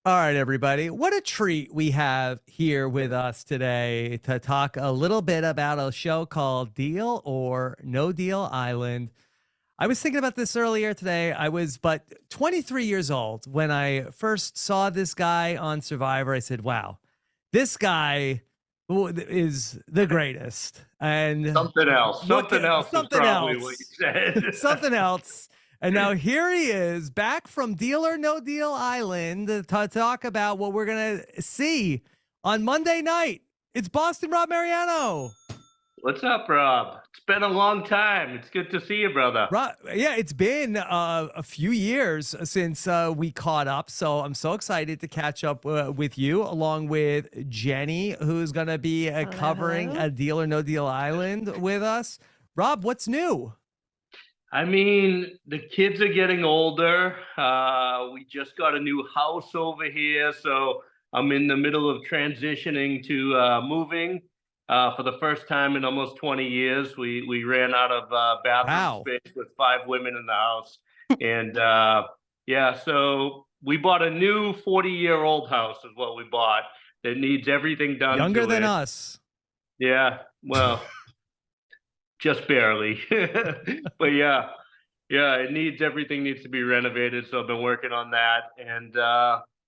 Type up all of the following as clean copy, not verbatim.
All right, everybody. What a treat we have here with us today to talk a little bit about a show called Deal or No Deal Island. I was thinking about this earlier today. I was but 23 years old when I first saw this guy on Survivor. I said, wow, this guy is the greatest. And Something else. what Something else is something probably what you else, said. something else. And now here he is back from Deal or No Deal Island to talk about what we're going to see on Monday night. It's Boston Rob Mariano. What's up, Rob? It's been a long time. It's good to see you, brother. Yeah, it's been a few years since we caught up, so I'm so excited to catch up with you, along with Jenny, who's going to be covering Hello. a Deal or No Deal Island with us. Rob, what's new? I mean, the kids are getting older. We just got a new house over here, so I'm in the middle of transitioning to moving. For the first time in almost 20 years, we ran out of bathroom Wow. space with 5 women in the house, and yeah, so we bought a new 40-year-old house, is what we bought, that needs everything done Younger to than it. us. Yeah, well, just barely. But yeah, it needs everything needs to be renovated. So I've been working on that. And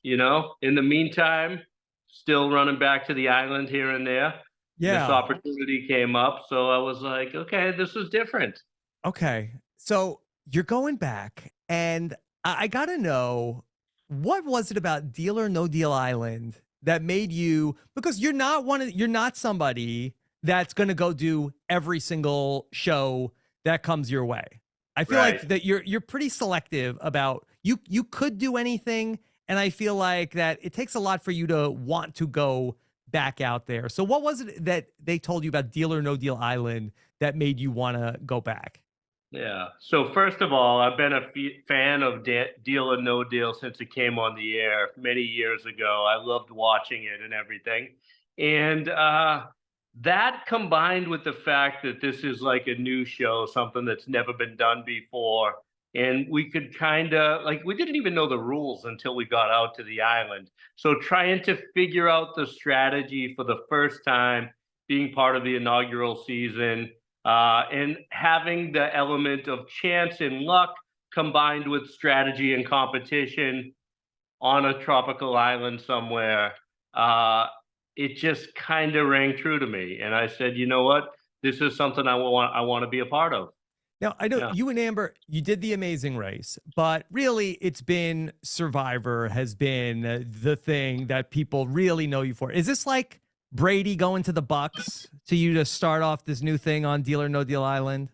in the meantime, still running back to the island here and there. This Yeah. opportunity came up. So I was like, okay, this is different. Okay. So you're going back, and I got to know, what was it about Deal or No Deal Island that made you, because you're not somebody that's going to go do every single show that comes your way. I feel like Right. that you're pretty selective about you could do anything, and I feel like that it takes a lot for you to want to go back out there. So what was it that they told you about Deal or No Deal Island that made you want to go back? Yeah. So first of all, I've been a fan of Deal or No Deal since it came on the air many years ago. I loved watching it and everything. And that combined with the fact that this is like a new show, something that's never been done before, and we could kind of like we didn't even know the rules until we got out to the island. So trying to figure out the strategy for the first time, being part of the inaugural season, and having the element of chance and luck combined with strategy and competition on a tropical island somewhere, it just kind of rang true to me. And I said, you know what? This is something I want to be a part of. Now, I know Yeah. you and Amber, you did the Amazing Race, but really it's been Survivor has been the thing that people really know you for. Is this like Brady going to the Bucks to you to start off this new thing on Deal or No Deal Island?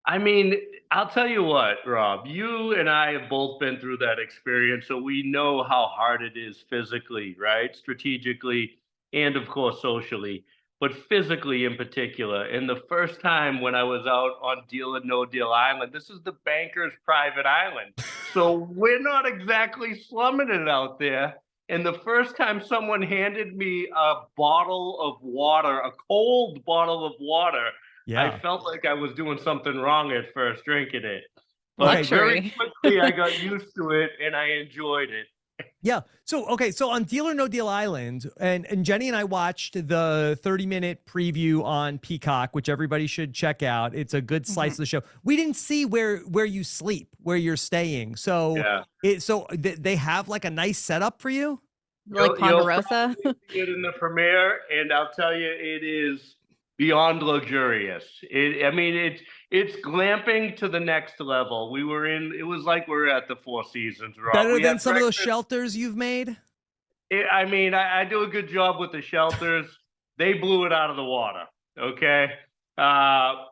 I mean, I'll tell you what, Rob, you and I have both been through that experience, so we know how hard it is physically, right? Strategically, and of course, socially, but physically in particular. And the first time when I was out on Deal or No Deal Island, this is the banker's private island. So we're not exactly slumming it out there. And the first time someone handed me a bottle of water, a cold bottle of water, I Yeah. felt like I was doing something wrong at first drinking it, but Okay. very Luxury. quickly I got used to it and I enjoyed it. Yeah. So, okay. So on Deal or No Deal Island, and Jenny and I watched the 30-minute preview on Peacock, which everybody should check out. It's a good slice of the show. We didn't see where you sleep, where you're staying. So Yeah. they have like a nice setup for you. Like You'll Ponderosa. probably see it in the premiere, and I'll tell you, it is beyond luxurious. I mean, it's glamping to the next level. It was like we're at the Four Seasons, Rob. Better We than had some of those breakfast. shelters you've made. I mean, I do a good job with the shelters. They blew it out of the water. Okay.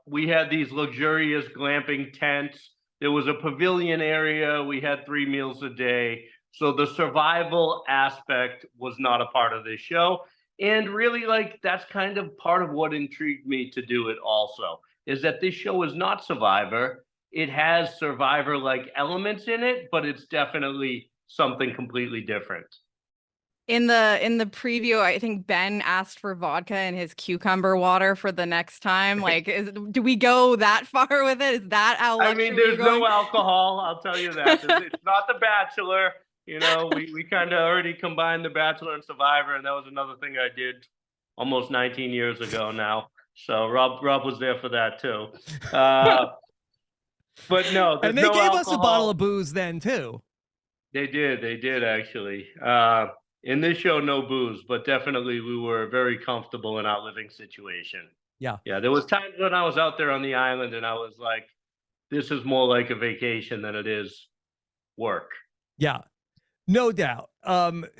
We had these luxurious glamping tents. There was a pavilion area. We had 3 meals a day. So the survival aspect was not a part of this show. And really, like, that's kind of part of what intrigued me to do it also, is that this show is not Survivor. It has Survivor like elements in it, but it's definitely something completely different. In the preview, I think Ben asked for vodka in his cucumber water for the next time. Like, do we go that far with it? Is that how I luxury mean, you're there's no going? alcohol, I'll tell you that. It's not The Bachelor. We kind of already combined The Bachelor and Survivor, and that was another thing I did almost 19 years ago now. So Rob was there for that too. But no, there's And they no gave us a bottle of alcohol. booze then too. They did actually. In this show, no booze, but definitely we were very comfortable in our living situation. Yeah. Yeah, there was times when I was out there on the island and I was like, this is more like a vacation than it is work. Yeah. No doubt,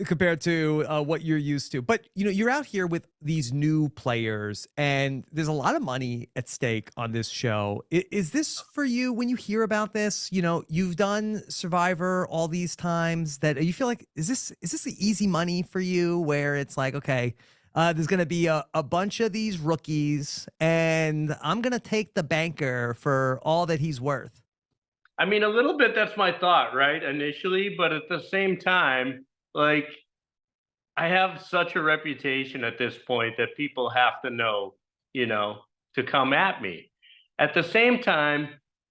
compared to what you're used to. But you're out here with these new players, and there's a lot of money at stake on this show. Is this for you when you hear about this? You've done Survivor all these times. That you feel like is this the easy money for you, where it's like, okay, there's going to be a bunch of these rookies, and I'm going to take the banker for all that he's worth. I mean, a little bit that's my thought, right? Initially, but at the same time, like I have such a reputation at this point that people have to know, you know, to come at me. At the same time,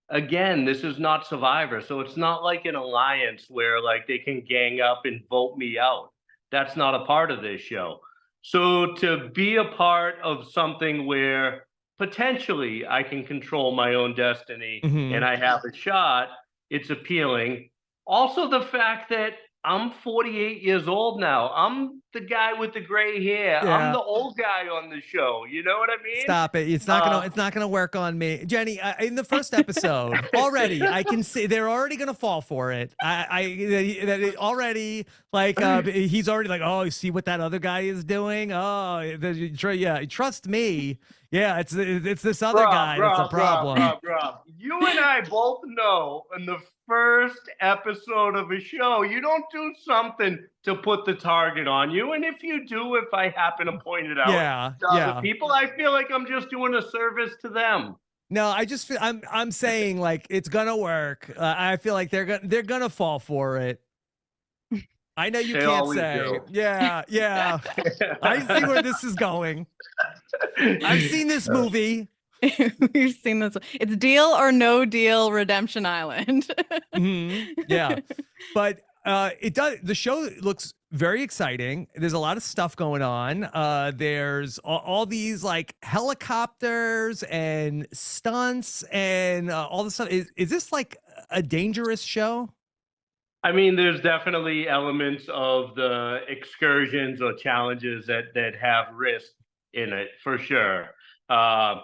again, this is not Survivor, so it's not like an alliance where like they can gang up and vote me out. That's not a part of this show. So to be a part of something where potentially I can control my own destiny and Hmm. I have a shot, it's appealing. Also, the fact that I'm 48 years old now. I'm the guy with the gray hair. I'm Yeah. the old guy on the show. You know what I mean? Stop it. It's not gonna Uh, it's not gonna work on me. Jenny, in the first episode, already I can see they're already gonna fall for it. Already like he's already like, oh, you see what that other guy is doing? Oh, yeah, trust me. Yeah, it's this other guy that's a problem. Rob. You and I both know in the first episode of a show, you don't do something to put the target on you. And if you do, if I happen to point it out Yeah, to other yeah. people, I feel like I'm just doing a service to them. No, I just feel I'm saying like it's gonna work. I feel like they're gonna fall for it. I know you They can't always say. do. Yeah, yeah. I see where this is going. I've seen this movie. We've seen this. It's Deal or No Deal Redemption Island. Yeah. But the show looks very exciting. There's a lot of stuff going on. There's all these like helicopters and stunts and all this stuff. Is this like a dangerous show? I mean, there's definitely elements of the excursions or challenges that have risk in it for sure. Uh,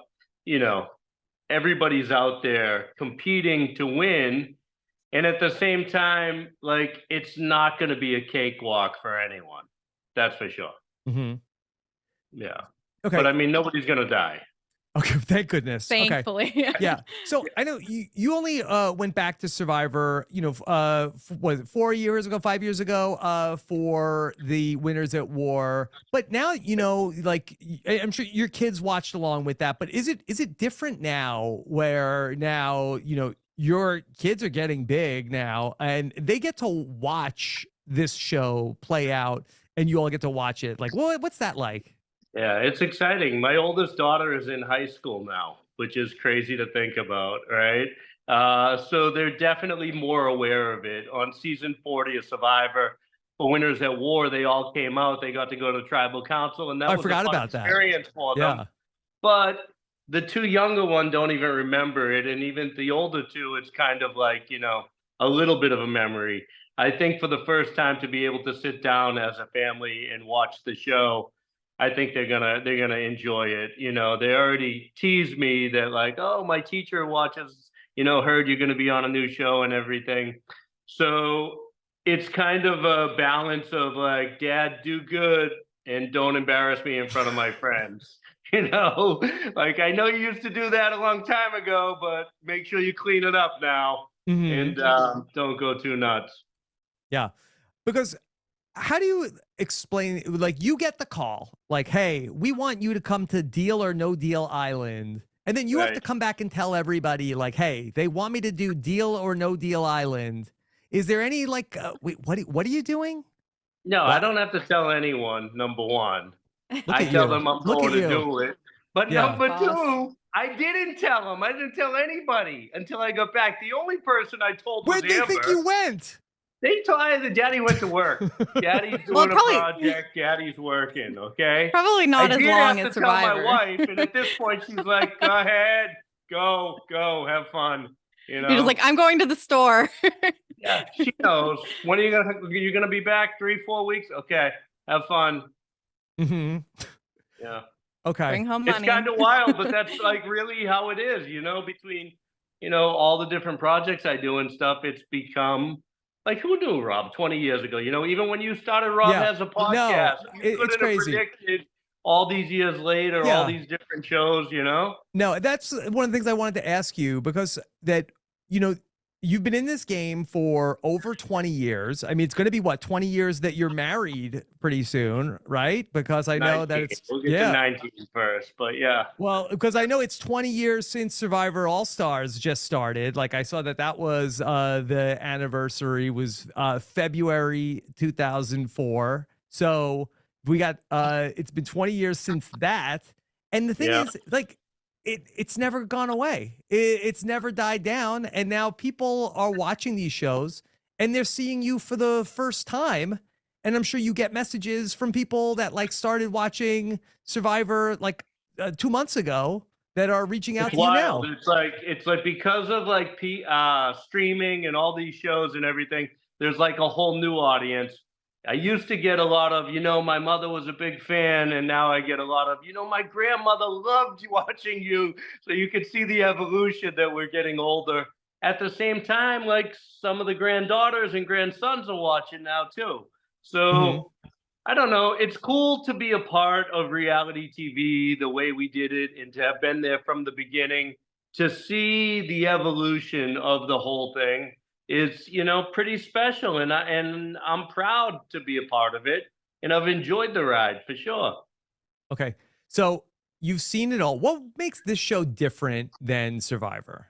you know, everybody's out there competing to win, and at the same time, like it's not going to be a cakewalk for anyone. That's for sure. Hmm. Yeah, Okay. but I mean, nobody's going to die. Okay. Thank goodness. Okay. Thankfully. Yeah. So I know you only went back to Survivor, was it 4 years ago, 5 years ago, for the Winners at War. But now, like I'm sure your kids watched along with that. But is it different now where now, your kids are getting big now and they get to watch this show play out and you all get to watch it? Like, what's that like? Yeah, it's exciting. My oldest daughter is in high school now, which is crazy to think about, right? So they're definitely more aware of it. On season 40 of Survivor, for Winners at War, they all came out. They got to go to tribal council, and that I was a forgot fun about that. experience for them. Yeah. But the two younger one don't even remember it, and even the older two, it's kind of like a little bit of a memory. I think for the first time to be able to sit down as a family and watch the show, I think they're gonna enjoy it. They already teased me that like, oh, my teacher watches, heard you're gonna be on a new show and everything. So it's kind of a balance of like, Dad, do good and don't embarrass me in front of my friends. Like I know you used to do that a long time ago, but make sure you clean it up now Hmm. and don't go too nuts. Yeah. Because how do you explain, like, you get the call like, hey, we want you to come to Deal or No Deal Island, and then you have to Right. come back and tell everybody like, hey, they want me to do Deal or No Deal Island. Is there any like wait, what are you doing? No, I What? don't have to tell anyone, number one. Look I at tell you, them I'm look at going to you. do it. But Yeah. number Boss. two, I didn't tell them. I didn't tell anybody until I got back. The only person I told was Where'd they think you Amber. went? They tired that Daddy went to work. Daddy's Well, doing a probably project. Daddy's working. Okay. probably I not as did long have as to tell my Survivor. wife, and at this point, she's like, "Go ahead, go, have fun." You You're just know. like, I'm going to the store. Yeah, she knows. When are you gonna be back? 3, 4 weeks? Okay, have fun. Hmm. Yeah. Okay. Bring home It's money. kind of wild, but that's like really how it is, between, all the different projects I do and stuff. It's become like, who knew, Rob, 20 years ago? Even when you started Rob Yeah. Has a No, Podcast, you it's couldn't have crazy. predicted all these years later, all Yeah. these different shows. No, that's one of the things I wanted to ask you because that, you know, you've been in this game for over 20 years. I mean, it's going to be what, 20 years that you're married pretty soon, right? Because I know that 19. it's, We'll get to yeah. 19 first, but yeah. Well, because I know it's 20 years since Survivor All Stars just started. Like I saw that was the anniversary was February 2004. So we got it's been 20 years since that. And the thing Yeah. is, like, it's never gone away. It's never died down. And now people are watching these shows and they're seeing you for the first time. And I'm sure you get messages from people that like started watching Survivor like 2 months ago that are reaching out It's to you wild. now. It's like because of like streaming and all these shows and everything, there's like a whole new audience. I used to get a lot of, my mother was a big fan, and now I get a lot of, my grandmother loved watching you. So you can see the evolution that we're getting older. At the same time, like some of the granddaughters and grandsons are watching now too. Mhm. So I don't know. It's cool to be a part of reality TV the way we did it and to have been there from the beginning. To see the evolution of the whole thing is, pretty special, and I'm proud to be a part of it, and I've enjoyed the ride for sure. Okay. So you've seen it all. What makes this show different than Survivor?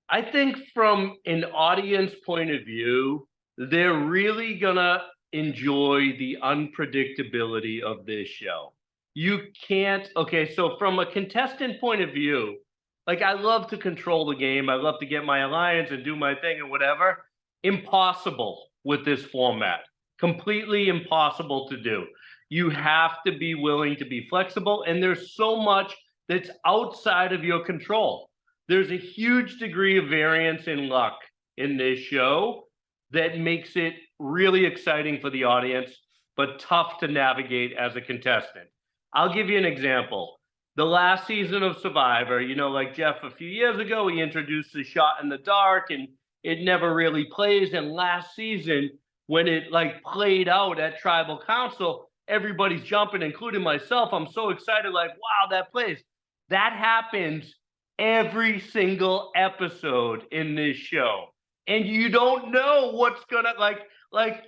I think from an audience point of view, they're really gonna enjoy the unpredictability of this show. You can't, okay, so from a contestant point of view, like I love to control the game, I love to get my alliance and do my thing and whatever. Impossible with this format. Completely impossible to do. You have to be willing to be flexible, and there's so much that's outside of your control. There's a huge degree of variance in luck in this show that makes it really exciting for the audience, but tough to navigate as a contestant. I'll give you an example. The last season of Survivor, like Jeff a few years ago, he introduced the shot in the dark, and it never really plays. And last season, when it like played out at Tribal Council, everybody's jumping, including myself. I'm so excited, like, wow, that plays. That happens every single episode in this show, and you don't know what's gonna like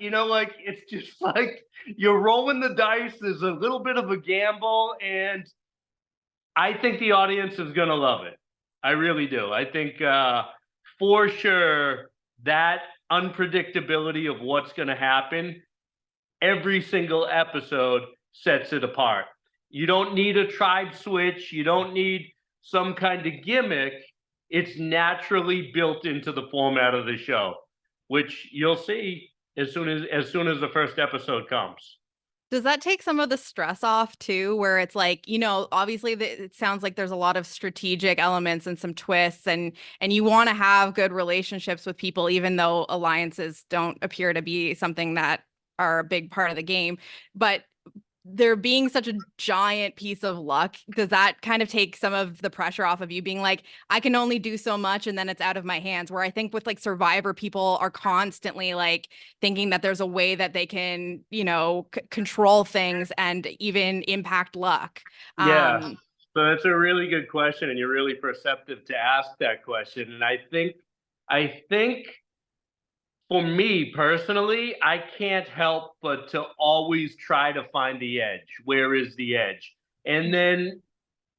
it's just like you're rolling the dice. There's a little bit of a gamble, and I think the audience is gonna love it. I really do. I think for sure that unpredictability of what's gonna happen every single episode sets it apart. You don't need a tribe switch. You don't need some kind of gimmick. It's naturally built into the format of the show, which you'll see as soon as the first episode comes. Does that take some of the stress off too, where it's like, obviously it sounds like there's a lot of strategic elements and some twists, and you want to have good relationships with people, even though alliances don't appear to be something that are a big part of the game. But there being such a giant piece of luck, does that kind of take some of the pressure off of you being like, I can only do so much and then it's out of my hands? Where I think with like Survivor, people are constantly like thinking that there's a way that they can, control things and even impact luck. Yeah. So that's a really good question, and you're really perceptive to ask that question. And I think for me personally, I can't help but to always try to find the edge. Where is the edge? And then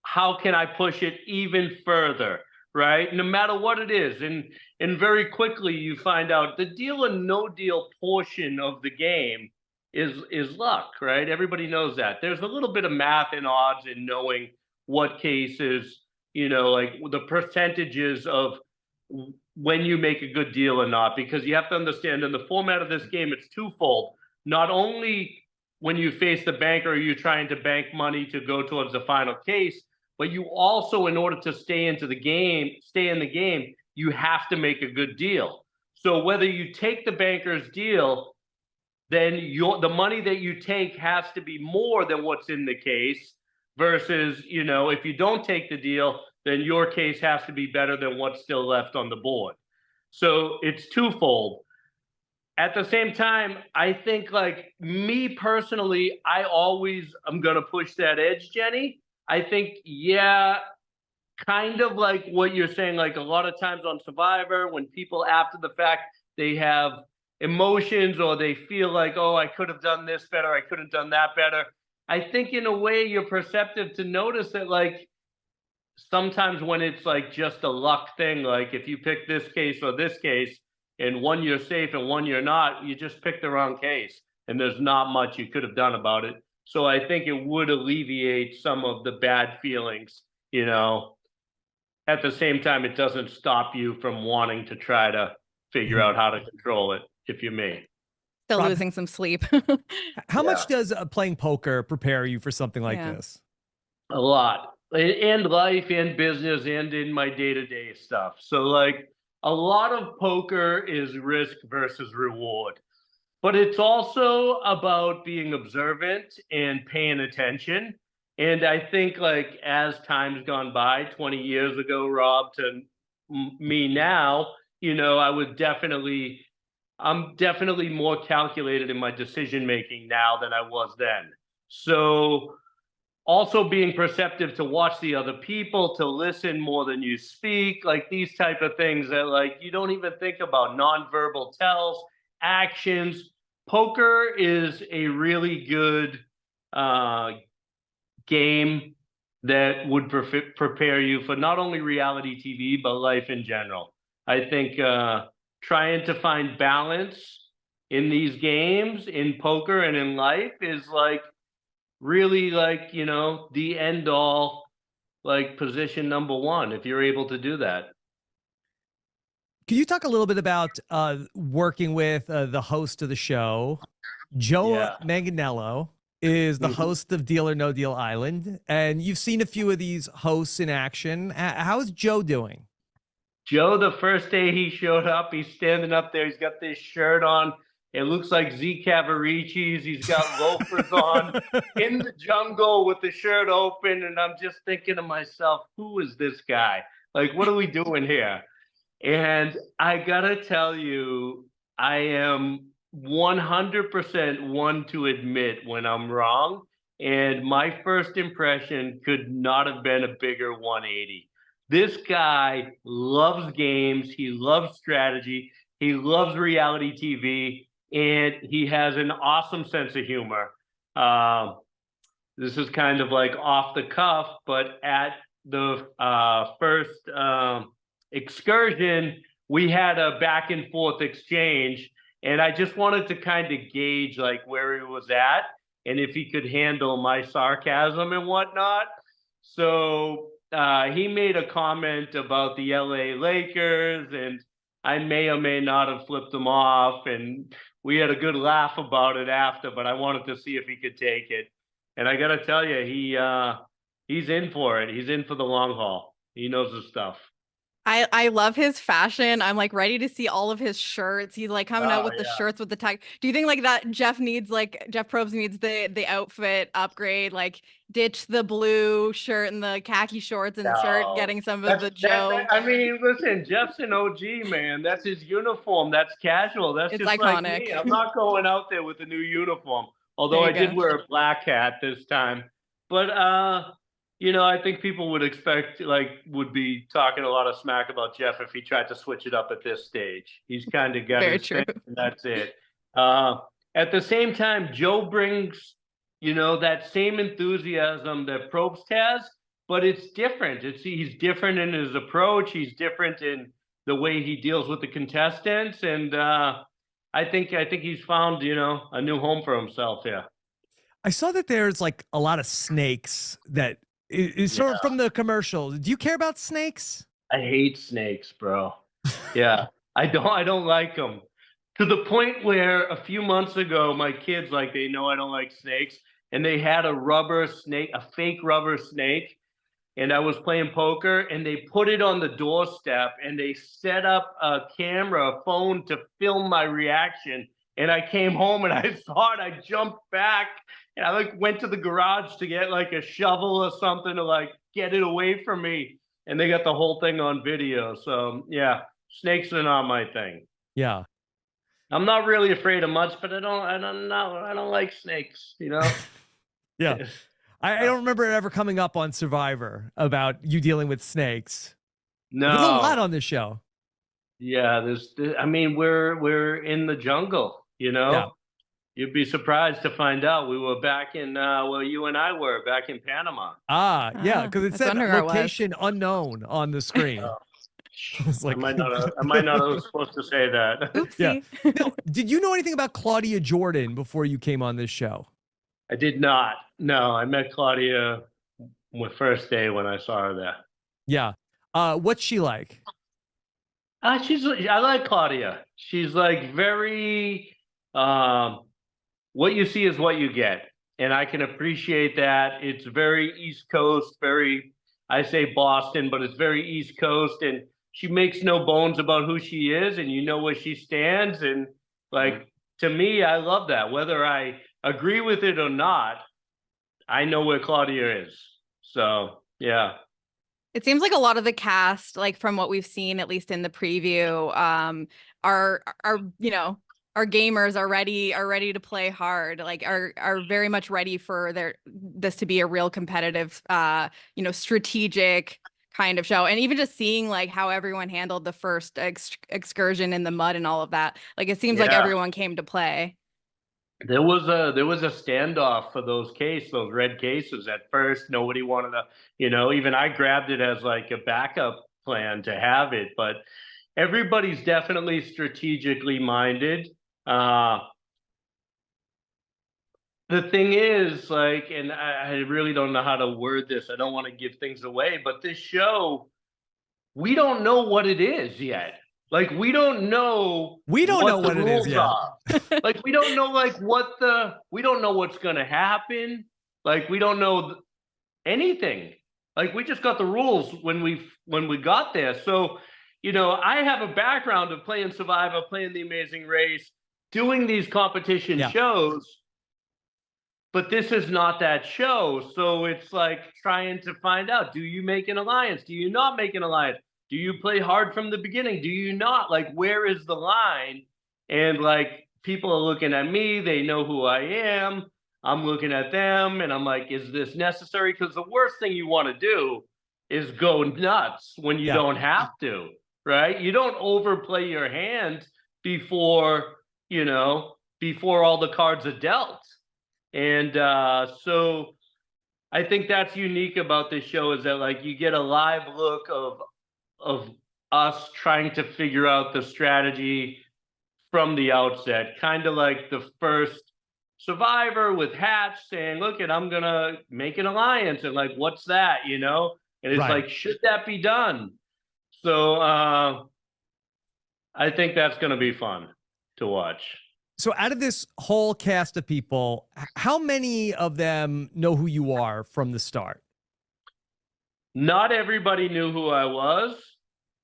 how can I push it even further? Right? No matter what it is. And very quickly you find out the deal and no deal portion of the game is luck, right? Everybody knows that. There's a little bit of math and odds in knowing what cases, like the percentages of when you make a good deal or not, because you have to understand in the format of this game, it's twofold. Not only when you face the banker, are you trying to bank money to go towards the final case, but you also, in order to stay in the game, you have to make a good deal. So whether you take the banker's deal, then the money that you take has to be more than what's in the case versus, if you don't take the deal, then your case has to be better than what's still left on the board. So it's twofold. At the same time, I think, like, me personally, I always am going to push that edge, Jenny. I think, yeah, kind of like what you're saying, like a lot of times on Survivor, when people after the fact, they have emotions or they feel like, oh, I could have done this better, I could have done that better. I think in a way you're perceptive to notice that, like, sometimes when it's like just a luck thing, like if you pick this case or this case and one you're safe and one you're not, you just picked the wrong case and there's not much you could have done about it. So I think it would alleviate some of the bad feelings, At the same time, it doesn't stop you from wanting to try to figure out how to control it, if you may. Still Rob, losing some sleep. how much does playing poker prepare you for something like this? A lot. And life and business and in my day-to-day stuff. So, like, a lot of poker is risk versus reward. But it's also about being observant and paying attention. And I think, like, as time's gone by, 20 years ago, Rob, to me now, I'm definitely more calculated in my decision making now than I was then. So also being perceptive to watch the other people, to listen more than you speak, like these type of things that, like, you don't even think about. Nonverbal tells, actions. Poker is a really good game that would prepare you for not only reality TV, but life in general. I think trying to find balance in these games, in poker and in life, is like really, like, the end all, like, position number one, if you're able to do that. Can you talk a little bit about working with the host of the show? Joe Manganiello is the host of Deal or No Deal Island, and you've seen a few of these hosts in action. How's Joe doing? Joe, the first day he showed up, he's standing up there. He's got this shirt on. It looks like Z Cavaricci's. He's got loafers on in the jungle with the shirt open. And I'm just thinking to myself, who is this guy? Like, what are we doing here? And I got to tell you, I am 100% one to admit when I'm wrong. And my first impression could not have been a bigger 180. This guy loves games. He loves strategy. He loves reality TV. And he has an awesome sense of humor. This is kind of like off the cuff, but at the first excursion, we had a back and forth exchange. And I just wanted to kind of gauge, like, where he was at and if he could handle my sarcasm and whatnot. So he made a comment about the LA Lakers, and I may or may not have flipped him off. And we had a good laugh about it after, but I wanted to see if he could take it. And I got to tell you, he's in for it. He's in for the long haul. He knows his stuff. I love his fashion. I'm like ready to see all of his shirts. He's like coming out with the shirts with the tag. Do you think like that Jeff Probst needs the outfit upgrade, like ditch the blue shirt and the khaki shorts and start getting some of the Joe? I mean, listen, Jeff's an OG, man. That's his uniform. That's casual. That's It's just iconic. Like me. I'm not going out there with a new uniform. Although I did wear a black hat this time. But I think people would would be talking a lot of smack about Jeff if he tried to switch it up at this stage. He's kind of got his thing, and that's it. At the same time, Joe brings, that same enthusiasm that Probst has, but it's different. He's different in his approach. He's different in the way he deals with the contestants, and I think he's found, a new home for himself here. I saw that there's like a lot of snakes that is sort of from the commercial. Do you care about snakes? I hate snakes, bro. Yeah, I don't like them. To the point where a few months ago, my kids, like, they know I don't like snakes, and they had a rubber snake, a fake rubber snake, and I was playing poker, and they put it on the doorstep, and they set up a camera, a phone to film my reaction. And I came home and I saw it. I jumped back and I like went to the garage to get like a shovel or something to like get it away from me. And they got the whole thing on video. So yeah, snakes are not my thing. Yeah. I'm not really afraid of much, but I don't know. I don't like snakes, you know? Yeah. I don't remember it ever coming up on Survivor about you dealing with snakes. There's a lot No. on this show. Yeah, I mean, we're in the jungle, you Yeah. know? You'd be surprised to find out we were back in well, you and I were back in Panama. Ah, yeah, because it I was said wondering where it was. location unknown on the screen. It's I like, might not have supposed to say that. yeah. Oopsie. No, did you know anything about Claudia Jordan before you came on this show? I did not. No, I met Claudia my first day when I saw her there. Yeah. What's she like? I like Claudia. She's like very what you see is what you get. And I can appreciate that. It's very East Coast, very, I say Boston, but it's very East Coast. And she makes no bones about who she is, and you know where she stands. And like, to me, I love that. Whether I agree with it or not, I know where Claudia is. So, yeah. It seems like a lot of the cast, like from what we've seen, at least in the preview, are you know, our gamers are ready to play hard, like are very much ready for this to be a real competitive, you know, strategic kind of show. And even just seeing like how everyone handled the first excursion in the mud and all of that, like it seems like Yeah. everyone came to play. There was a standoff for those red cases. At first, nobody wanted to, you know, even I grabbed it as like a backup plan to have it, but everybody's definitely strategically minded. The thing is, like, and I really don't know how to word this. I don't want to give things away, but this show, we don't know what it is yet. Like, we don't know what it is rules yet. are. Like, we don't know like we don't know what's gonna happen. Like, we don't know anything. Like, we just got the rules when we got there. So, you know, I have a background of playing Survivor, playing The Amazing Race, doing these competition shows, but this is not that show. So it's like trying to find out, do you make an alliance? Do you not make an alliance? Do you play hard from the beginning? Do you not? Like, where is the line? And like, people are looking at me, they know who I am. I'm looking at them and I'm like, is this necessary? Because the worst thing you want to do is go nuts when you don't have to, right? You don't overplay your hand before, you know, before all the cards are dealt. And so I think that's unique about this show is that like you get a live look of us trying to figure out the strategy from the outset, kind of like the first Survivor with Hatch saying, look, I'm gonna make an alliance, and like, what's that, you know? And it's like, should that be done? So I think that's gonna be fun to watch. So out of this whole cast of people, how many of them know who you are from the start? Not everybody knew who I was,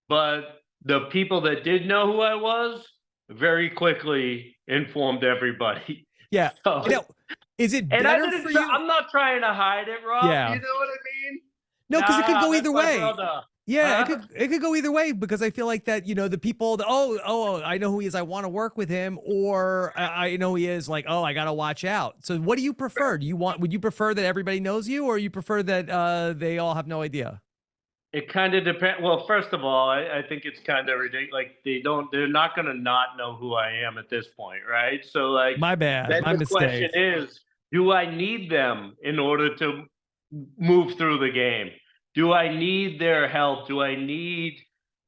but the people that did know who I was very quickly informed everybody. Yeah. So, is it better for you? I'm not trying to hide it, Rob. Yeah. You know what I mean? No, because it could go either way. Brother. Yeah, it could go either way because I feel like that, you know, the people, I know who he is, I want to work with him, or I know who he is, like, oh, I got to watch out. So what do you prefer? Would you prefer that everybody knows you, or you prefer that they all have no idea? It kind of depends. Well, first of all, I think it's kind of ridiculous. Like they're not going to not know who I am at this point, right? So like, my bad, then my the mistake. question is, do I need them in order to move through the game? Do I need their help? Do I need,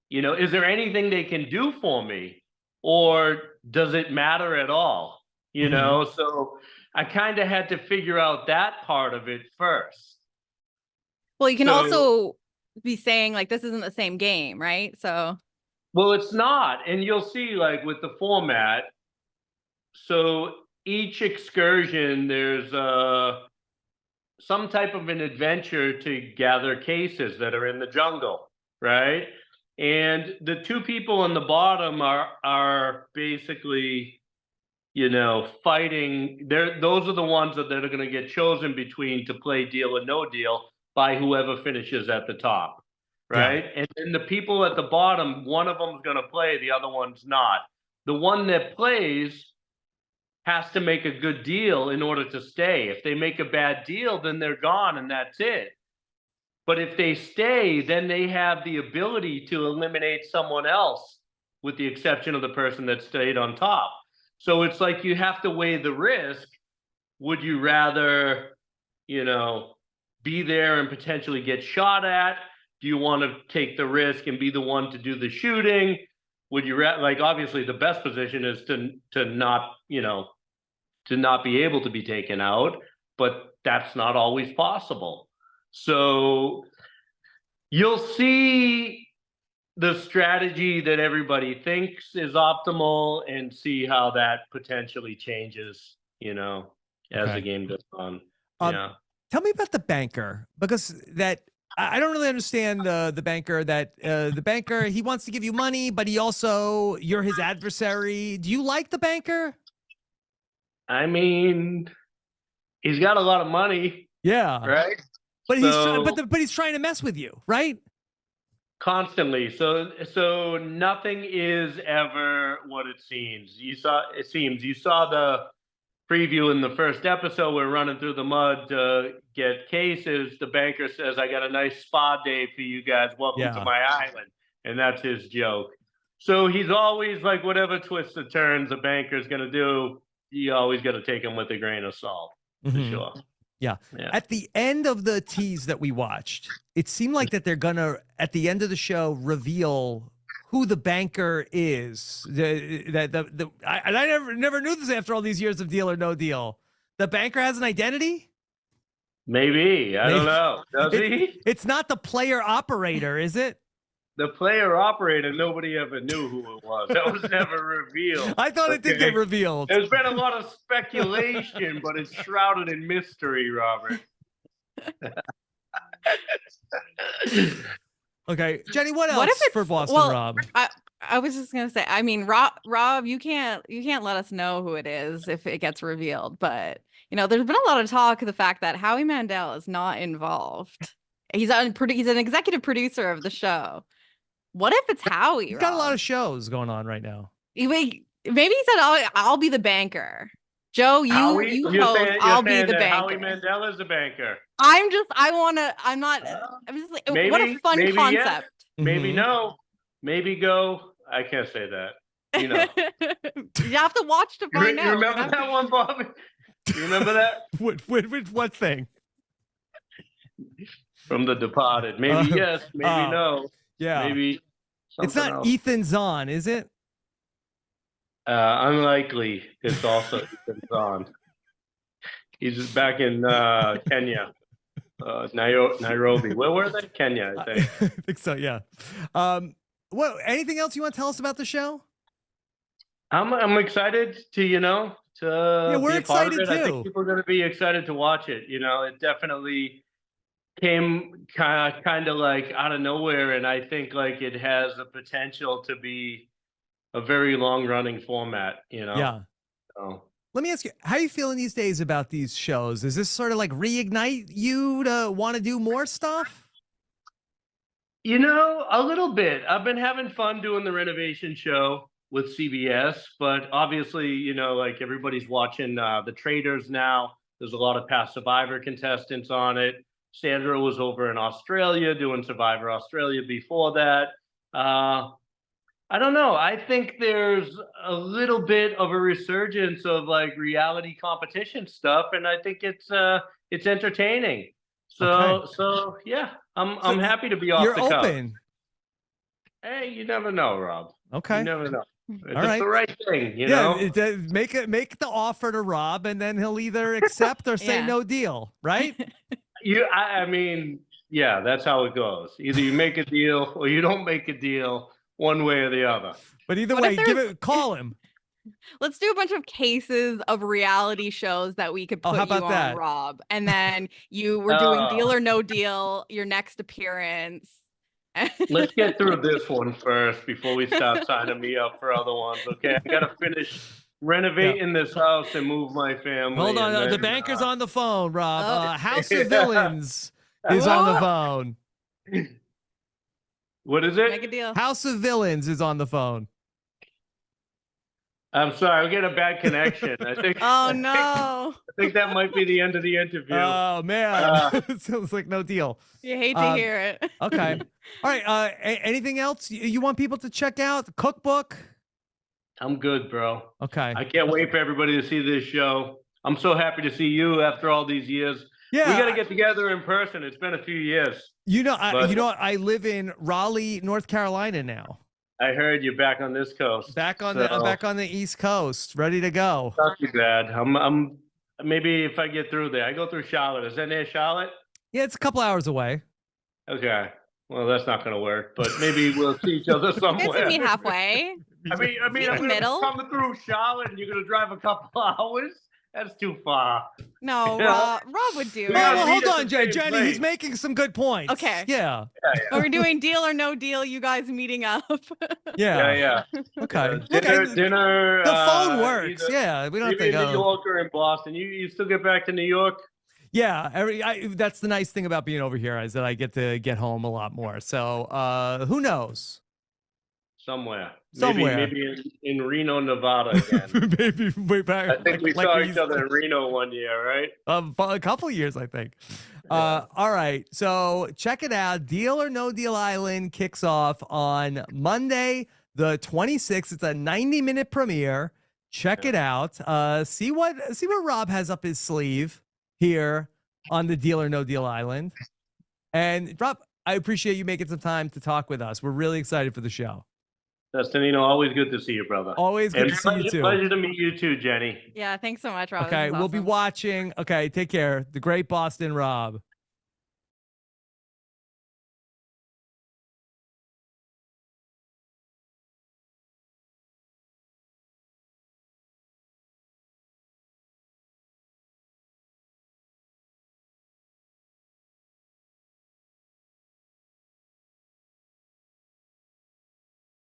you know, is there anything they can do for me? Or does it matter at all? You know, so I kind of had to figure out that part of it first. Well, you can also be saying like, this isn't the same game, right? So Well, it's not, and you'll see, like, with the format, so each excursion, there's, some type of an adventure to gather cases that are in the jungle, right? And the two people on the bottom are basically, fighting. Those are the ones that are going to get chosen between to play Deal or No Deal by whoever finishes at the top, Yeah. right? And then the people at the bottom, one of them is going to play, the other one's not. The one that plays has to make a good deal in order to stay. If they make a bad deal, then they're gone and that's it. But if they stay, then they have the ability to eliminate someone else, with the exception of the person that stayed on top. So it's like you have to weigh the risk. Would you rather, you know, be there and potentially get shot at? Do you want to take the risk and be the one to do the shooting? Would you like, obviously the best position is to not, to not be able to be taken out, but that's not always possible. So you'll see the strategy that everybody thinks is optimal and see how that potentially changes, as the game goes on. Yeah. Tell me about the banker, because I don't really understand the banker. The banker, he wants to give you money, but you're his adversary. Do you like the banker? I mean, he's got a lot of money. Yeah. Right. But he's trying to mess with you, right? Constantly. So nothing is ever what it seems. You saw the preview in the first episode. We're running through the mud to get cases. The banker says, "I got a nice spa day for you guys. Welcome to my island." And that's his joke. So he's always like, whatever twists and turns a banker's going to do, you always got to take him with a grain of salt, for sure. Yeah. At the end of the tease that we watched, it seemed like that they're gonna, at the end of the show, reveal who the banker is. I never knew this after all these years of Deal or No Deal. The banker has an identity? Maybe. I don't know. Does he? It's not the player operator, is it? The player operator, nobody ever knew who it was. That was never revealed. I thought it did get revealed. There's been a lot of speculation, but it's shrouded in mystery, Robert. Okay, Jenny, what else for Boston Rob? I was just gonna say, I mean, Rob, you can't let us know who it is if it gets revealed, but there's been a lot of talk of the fact that Howie Mandel is not involved. He's an executive producer of the show. What if it's Howie? He's got a lot of shows going on right now. Maybe he said, "I'll be the banker." Joe, you host. I'll be the banker. Howie Mandel is the banker. I'm just like, maybe, what a fun concept. Yes. Maybe no. Maybe go. I can't say that. You have to watch to find out. You remember that one, Bobby? You remember that? What thing? From The Departed. Maybe yes, maybe no. Yeah. Maybe it's not else. Ethan Zahn, is it? Unlikely. It's also Ethan Zahn. He's just back in Kenya. Nairobi. Where were they? Kenya, I think. I think so, yeah. Anything else you want to tell us about the show? I'm excited to, we're be a part of excited it. too. I think people are going to be excited to watch it. It definitely came kind of like out of nowhere, and I think like it has the potential to be a very long running format. Yeah. So. Let me ask you, how are you feeling these days about these shows? Is this sort of like reignite you to want to do more stuff? A little bit. I've been having fun doing the renovation show with CBS, but obviously, like everybody's watching The Traders now. There's a lot of past Survivor contestants on it. Sandra was over in Australia doing Survivor Australia before that. I don't know. I think there's a little bit of a resurgence of like reality competition stuff, and I think it's entertaining. So yeah, I'm happy to be off the cuff. You're open. Hey, you never know, Rob. Okay. You never know. It's right. the right thing, Make the offer to Rob, and then he'll either accept or say no deal, right? I mean, yeah, that's how it goes. Either you make a deal or you don't make a deal. one way or the other. But either What if way, call him. Let's do a bunch of cases of reality shows that we could Oh, put how you about on, that? Rob. And then you were doing Deal or No Deal, your next appearance. Let's get through this one first before we start signing me up for other ones. Okay, I got to finish renovating this house and move my family. Hold on, and the then, banker's on the phone, Rob. Oh. House of Villains is on the phone. What is it? Make a deal. House of Villains is on the phone. I'm sorry, I'm getting a bad connection. I think. Oh no! I think that might be the end of the interview. Oh man, it sounds like no deal. You hate to hear it. Okay. All right. Anything else you want people to check out? The cookbook? I'm good, bro. Okay. I can't wait for everybody to see this show. I'm so happy to see you after all these years. Yeah, we got to get together in person. It's been a few years. I live in Raleigh, North Carolina now. I heard you're back on this coast. I'm back on the East Coast, ready to go. Not too bad. I'm maybe if I get through there. I go through Charlotte. Is that near Charlotte? Yeah, it's a couple hours away. Okay. Well, that's not going to work, but maybe we'll see each other somewhere. You guys meet halfway. I mean, I'm coming through Charlotte, and you're going to drive a couple hours. That's too far. No, Rob would do it. Well, hold on, Jenny. He's making some good points. Okay. Yeah. But we're doing Deal or No Deal. You guys meeting up. Yeah. Okay. Dinner. The phone works. Yeah. We don't have to go. New York or in Boston. You still get back to New York? Yeah. That's the nice thing about being over here is that I get to get home a lot more. So who knows? Somewhere. Maybe in Reno, Nevada again. Maybe way back. I think we saw each other in Reno one year, right? A couple years, I think. All right. So check it out. Deal or No Deal Island kicks off on Monday, the 26th. It's a 90-minute premiere. Check it out. See what Rob has up his sleeve here on the Deal or No Deal Island. And Rob, I appreciate you making some time to talk with us. We're really excited for the show. Cesternino, always good to see you, brother. Always good to see you too. Pleasure to meet you too, Jenny. Yeah, thanks so much, Rob. Okay, we'll be watching. Okay, take care. The great Boston Rob.